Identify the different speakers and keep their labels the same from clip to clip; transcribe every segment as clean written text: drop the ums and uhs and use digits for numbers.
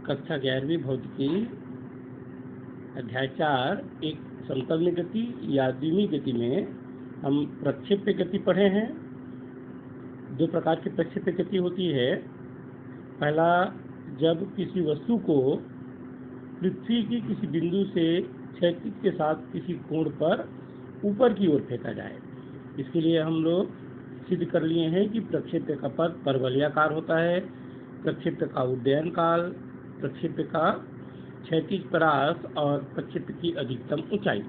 Speaker 1: कक्षा 11वीं भौतिकी अध्याय 4 एक समतल गति या द्विमीय गति में हम प्रक्षेप्य गति पढ़े हैं। दो प्रकार की प्रक्षेप्य गति होती है। पहला, जब किसी वस्तु को पृथ्वी की किसी बिंदु से क्षैतिज के साथ किसी कोण पर ऊपर की ओर फेंका जाए। इसके लिए हम लोग सिद्ध कर लिए हैं कि प्रक्षेप्य का पथ परवलयाकार होता है, प्रक्षेप्य का उड्डयन काल, प्रक्षेप्य का क्षैतिज परास और प्रक्षेप्य की अधिकतम ऊंचाई,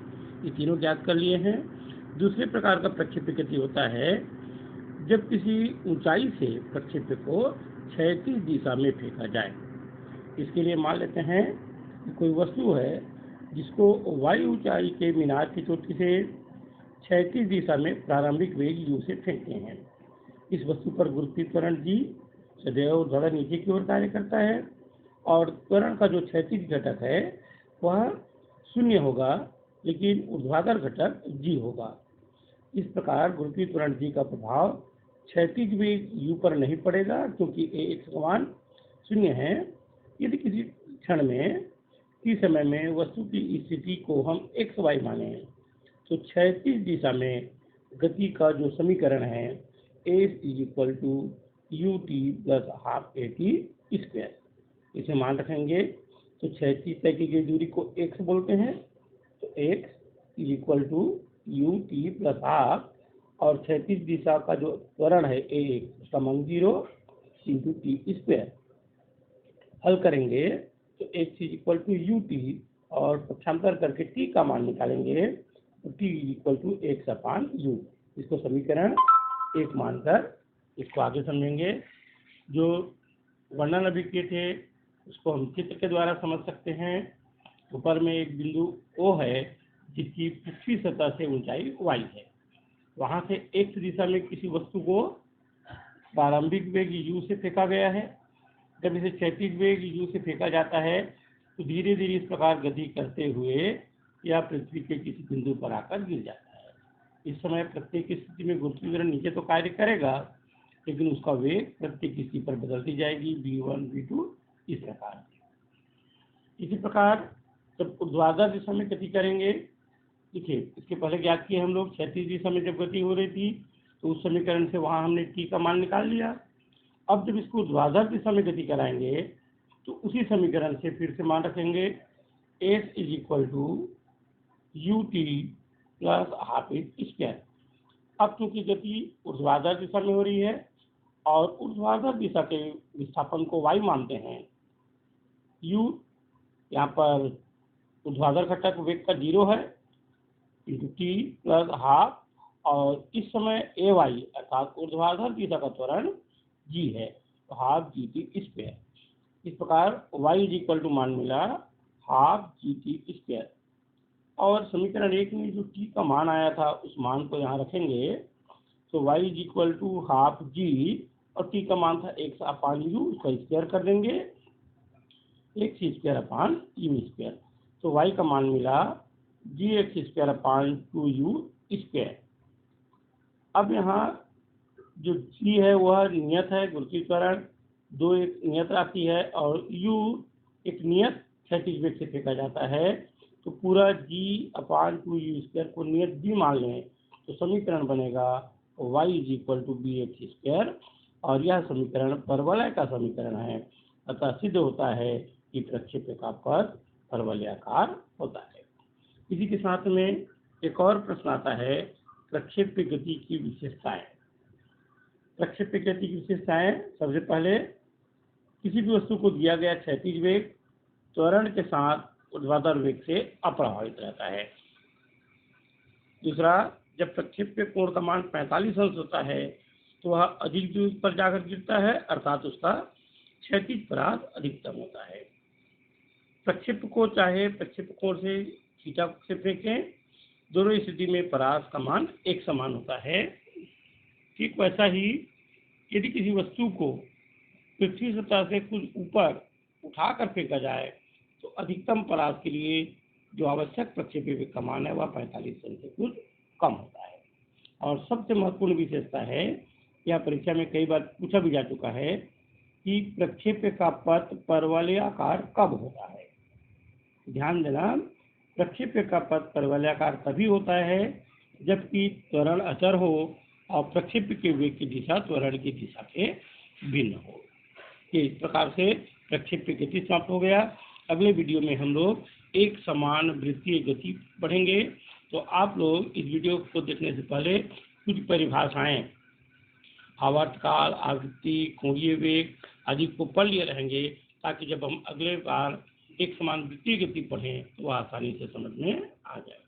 Speaker 1: ये तीनों ज्ञात कर लिए हैं। दूसरे प्रकार का प्रक्षेप्य गति होता है जब किसी ऊंचाई से प्रक्षेप्य को क्षैतिज दिशा में फेंका जाए। इसके लिए मान लेते हैं कि कोई वस्तु है जिसको वायु ऊंचाई के मीनार की चोटी से क्षैतिज दिशा में प्रारंभिक वेग u से फेंकते हैं। इस वस्तु पर गुरुत्वीय त्वरण g सदैव ऊर्ध्वाधर नीचे की ओर कार्य करता है और त्वरण का जो क्षैतिज घटक है वह 0 होगा, लेकिन ऊर्ध्वाधर घटक g होगा। इस प्रकार गुरुत्वीय त्वरण g का प्रभाव क्षैतिज वेग u पर नहीं पड़ेगा, क्योंकि ax का मान 0 है। यदि किसी क्षण में t समय में वस्तु की स्थिति को हम x y माने तो क्षैतिज दिशा में गति का जो समीकरण है s ut + ½ at², इसे मान रखेंगे तो क्षैतिज तय की गई दूरी को x बोलते हैं, तो x ut + ½ और क्षैतिज दिशा का जो त्वरण है ax उसका मान 0 × t²। हल करेंगे तो x ut और पक्षांतर करके t का मान निकालेंगे तो t x/u। इसको समीकरण 1 मानकर इसको आगे समझेंगे। जो वर्णन अभी किए थे उसको हम चित्र के द्वारा समझ सकते हैं। ऊपर में एक बिंदु O है जिसकी पृथ्वी सतह से ऊंचाई y है। वहां से x दिशा में किसी वस्तु को प्रारंभिक वेग u से फेंका गया है। जब इसे क्षैतिज वेग u से फेंका जाता है तो धीरे धीरे इस प्रकार गति करते हुए यह पृथ्वी के किसी बिंदु पर आकर गिर जाता है। इस समय प्रत्येक स्थिति में गुरुत्वीय त्वरण नीचे तो कार्य करेगा, लेकिन उसका वेग प्रत्येक स्थिति पर बदलती जाएगी, v1 v2 इस प्रकार। इसी प्रकार जब ऊर्ध्वाधर दिशा में गति करेंगे, देखिए इसके पहले ज्ञात किए हम लोग क्षैतिज दिशा में जब गति हो रही थी तो उस समीकरण से वहां हमने t का मान निकाल लिया। अब जब इसको ऊर्ध्वाधर दिशा में गति कराएंगे तो उसी समीकरण से फिर से मान रखेंगे s ut + ½ at²। अब चूंकि गति ऊर्ध्वाधर दिशा में हो रही है और ऊर्ध्वाधर दिशा के विस्थापन को y मानते हैं, u यहाँ पर ऊर्ध्वाधर घटक वेग का 0 है × t + ½ और इस समय ay अर्थात ऊर्ध्वाधर दिशा का त्वरण g है, तो ½ gt²। इस प्रकार y मान मिला ½ gt²। और समीकरण 1 में जो t का मान आया था उस मान को यहाँ रखेंगे तो y ½ g और t का मान था x/u, उसका स्क्वायर कर देंगे x² तो y का मान मिला gx²/2u²। अब यहाँ जो g है वह नियत है, गुरुत्वीय त्वरण 2 एक नियत राशि है और u एक नियत क्षैतिज वेग से फेंका जाता है, तो पूरा g/2u² को नियत b मान लें तो समीकरण बनेगा y bx² और यह समीकरण परवलय का समीकरण है। अतः सिद्ध होता है कि प्रक्षेप्य का पथ परवलयाकार होता है। इसी के साथ में एक और प्रश्न आता है, प्रक्षेप्य गति की विशेषताएं। प्रक्षेप्य गति की विशेषताएं, सबसे पहले किसी भी वस्तु को दिया गया क्षैतिज वेग त्वरण के साथ ऊर्ध्वाधर वेग से अप्रभावित रहता है। दूसरा, जब प्रक्षेप्य कोण का मान 45 अंश होता है तो वह अधिक दूरी पर जाकर गिरता है, अर्थात उसका क्षैतिज परास अधिकतम होता है। प्रक्षेप्य को चाहे प्रक्षेप्य कोण से थीटा से फेंकें, दोनों स्थिति में परास का मान एक समान होता है। ठीक वैसा ही यदि किसी वस्तु को पृथ्वी सतह से कुछ ऊपर उठाकर फेंका जाए तो अधिकतम परास के लिए जो आवश्यक प्रक्षेप्य वेग का मान है वह 45 अंश से कुछ कम होता है। और सबसे महत्वपूर्ण विशेषता है, यह परीक्षा में कई बार पूछा भी जा चुका है कि प्रक्षेप्य का पथ परवलयाकार कब होता है। ध्यान देना, प्रक्षेप्य का पथ परवलयाकार तभी होता है जबकि त्वरण अचर हो और प्रक्षेप्य के वेग की दिशा त्वरण की दिशा के भिन्न हो। इस प्रकार से प्रक्षेप्य गति समाप्त हो गया। अगले वीडियो में हम लोग एक समान वृत्तीय गति पढ़ेंगे। तो आप लोग इस वीडियो को देखने से पहले कुछ परिभाषाएं, आवर्तकाल, आवृत्ति, कोणीय वेग आदि को पढ़ लिए रहेंगे, ताकि जब हम अगले बार एक समान वृत्तीय गति पढ़ें तो वह आसानी से समझ में आ जाए।